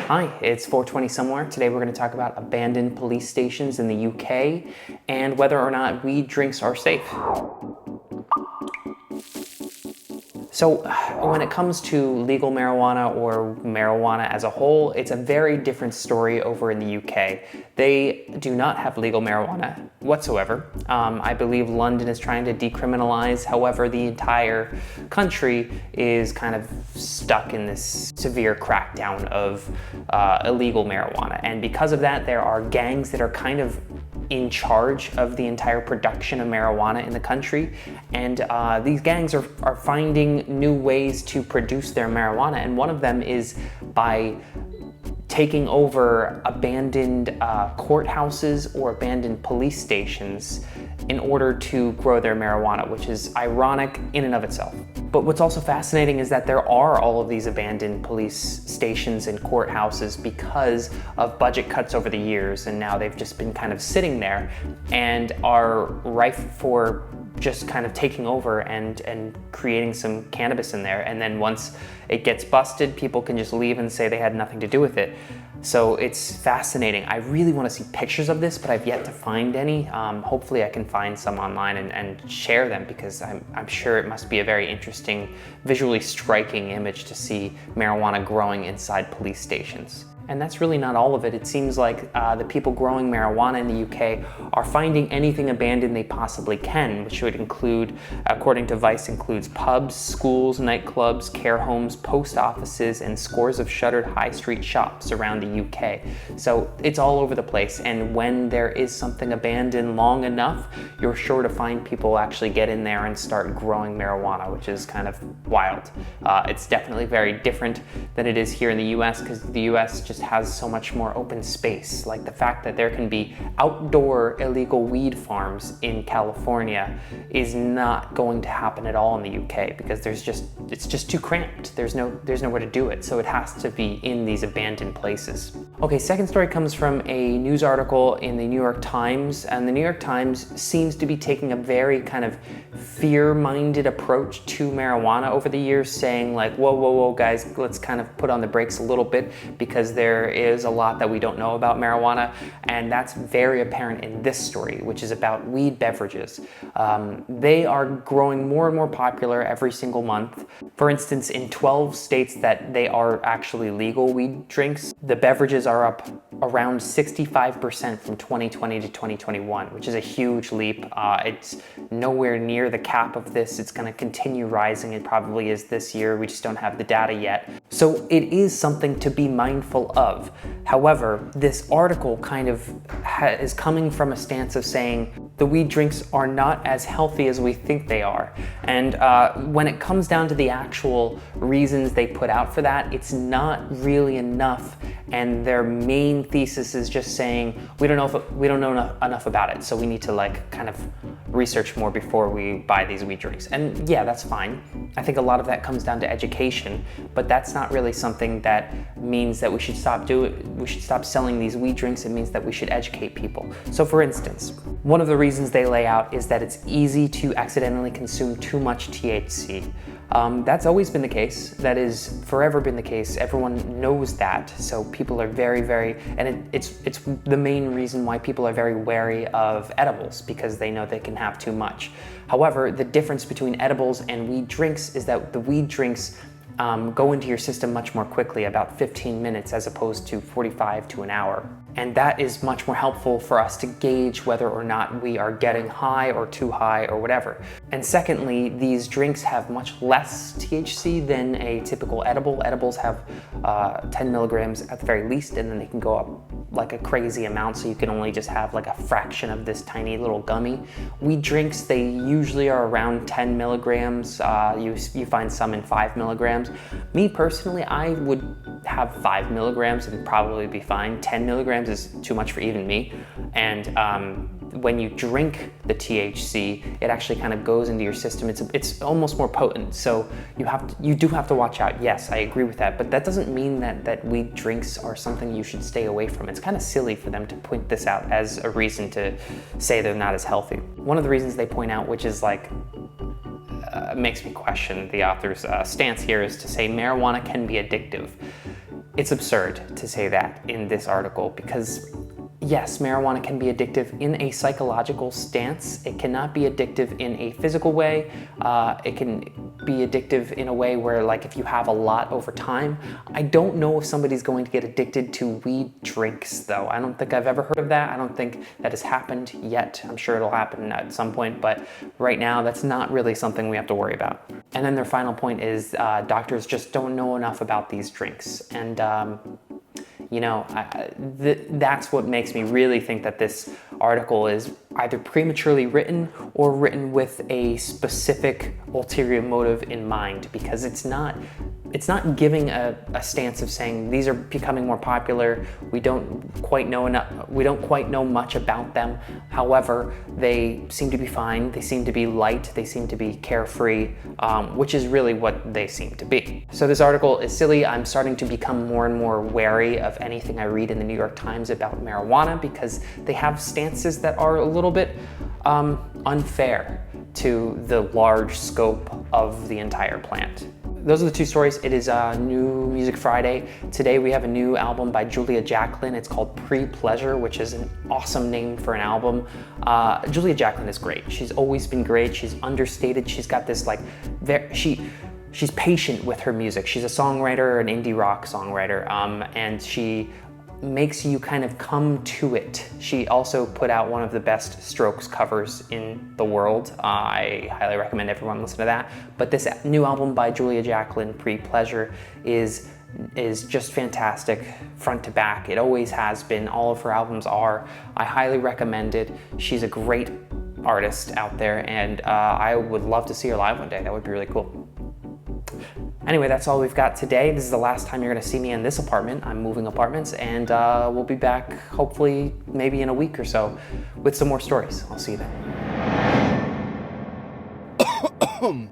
Hi, it's 420 Somewhere. Today we're going to talk about abandoned police stations in the UK and whether or not weed drinks are safe. So when it comes to legal marijuana or marijuana as a whole, it's a very different story over in the UK. They do not have legal marijuana whatsoever. I believe London is trying to decriminalize. However, the entire country is kind of stuck in this severe crackdown of illegal marijuana. And because of that, there are gangs that are kind of in charge of the entire production of marijuana in the country, and these gangs are finding new ways to produce their marijuana, and one of them is by taking over abandoned courthouses or abandoned police stations in order to grow their marijuana, which is ironic in and of itself. But what's also fascinating is that there are all of these abandoned police stations and courthouses because of budget cuts over the years, and now they've just been kind of sitting there and are rife for just kind of taking over and creating some cannabis in there. And then once it gets busted, people can just leave and say they had nothing to do with it. So it's fascinating. I really want to see pictures of this, but I've yet to find any. Hopefully I can find some online and share them, because I'm sure it must be a very interesting, visually striking image to see marijuana growing inside police stations. And that's really not all of it. It seems like the people growing marijuana in the UK are finding anything abandoned they possibly can, which would include, according to Vice, includes pubs, schools, nightclubs, care homes, post offices, and scores of shuttered high street shops around the UK. So it's all over the place. And when there is something abandoned long enough, you're sure to find people actually get in there and start growing marijuana, which is kind of wild. It's definitely very different than it is here in the US, because the US just has so much more open space. Like the fact that there can be outdoor illegal weed farms in California is not going to happen at all in the UK, because it's just too cramped. There's nowhere to do it. So it has to be in these abandoned places. Okay, second story comes from a news article in the New York Times, and the New York Times seems to be taking a very kind of fear-minded approach to marijuana over the years, saying like, whoa, guys, let's kind of put on the brakes a little bit, because there is a lot that we don't know about marijuana, and that's very apparent in this story, which is about weed beverages. They are growing more and more popular every single month. For instance, in 12 states that they are actually legal weed drinks, the beverages are up around 65% from 2020 to 2021, which is a huge leap. It's nowhere near the cap of this. It's going to continue rising. It probably is this year. We just don't have the data yet. So it is something to be mindful of. However, this article kind of is coming from a stance of saying the weed drinks are not as healthy as we think they are. And when it comes down to the actual reasons they put out for that, it's not really enough. And their main thesis is just saying, we don't know enough about it, so we need to like kind of research more before we buy these weed drinks. And yeah, that's fine. I think a lot of that comes down to education, but that's not really something that means that we should stop selling these weed drinks. It means that we should educate people. So for instance, one of the reasons they lay out is that it's easy to accidentally consume too much THC. That's always been the case. That is forever been the case. Everyone knows that. So people are it's the main reason why people are very wary of edibles, because they know they can have too much. However, the difference between edibles and weed drinks is that the weed drinks go into your system much more quickly, about 15 minutes as opposed to 45 to an hour. And that is much more helpful for us to gauge whether or not we are getting high or too high or whatever. And secondly, these drinks have much less THC than a typical edible. Edibles have 10 milligrams at the very least, and then they can go up like a crazy amount, so you can only just have like a fraction of this tiny little gummy. Weed drinks, they usually are around 10 milligrams. You find some in 5 milligrams. Me personally, I would have 5 milligrams and probably be fine. 10 milligrams is too much for even me. And when you drink the THC, it actually kind of goes into your system. It's almost more potent. So you do have to watch out. Yes, I agree with that. But that doesn't mean that weed drinks are something you should stay away from. It's kind of silly for them to point this out as a reason to say they're not as healthy. One of the reasons they point out, which is like makes me question the author's stance here, is to say marijuana can be addictive. It's absurd to say that in this article because yes, marijuana can be addictive in a psychological stance. It cannot be addictive in a physical way. It can be addictive in a way where, like, if you have a lot over time. I don't know if somebody's going to get addicted to weed drinks, though. I don't think I've ever heard of that. I don't think that has happened yet. I'm sure it'll happen at some point, but right now, that's not really something we have to worry about. And then their final point is doctors just don't know enough about these drinks. And you know, that's what makes me really think that this article is either prematurely written or written with a specific ulterior motive in mind, because it's not giving a stance of saying these are becoming more popular. We don't quite know enough. We don't quite know much about them. However, they seem to be fine. They seem to be light. They seem to be carefree, which is really what they seem to be. So this article is silly. I'm starting to become more and more wary of anything I read in the New York Times about marijuana because they have stances that are a little bit unfair to the large scope of the entire plant. Those are the two stories. It is New Music Friday. Today we have a new album by Julia Jacklin. It's called Pre-Pleasure, which is an awesome name for an album. Julia Jacklin is great. She's always been great. She's understated. She's got this like, she's patient with her music. She's a songwriter, an indie rock songwriter, and she makes you kind of come to it. She also put out one of the best Strokes covers in the world. I highly recommend everyone listen to that. But this new album by Julia Jacklin, Pre-Pleasure, is just fantastic front to back. It always has been. All of her albums are. I highly recommend it. She's a great artist out there, and I would love to see her live one day. That would be really cool. Anyway, that's all we've got today. This is the last time you're gonna see me in this apartment. I'm moving apartments, and we'll be back hopefully maybe in a week or so with some more stories. I'll see you then.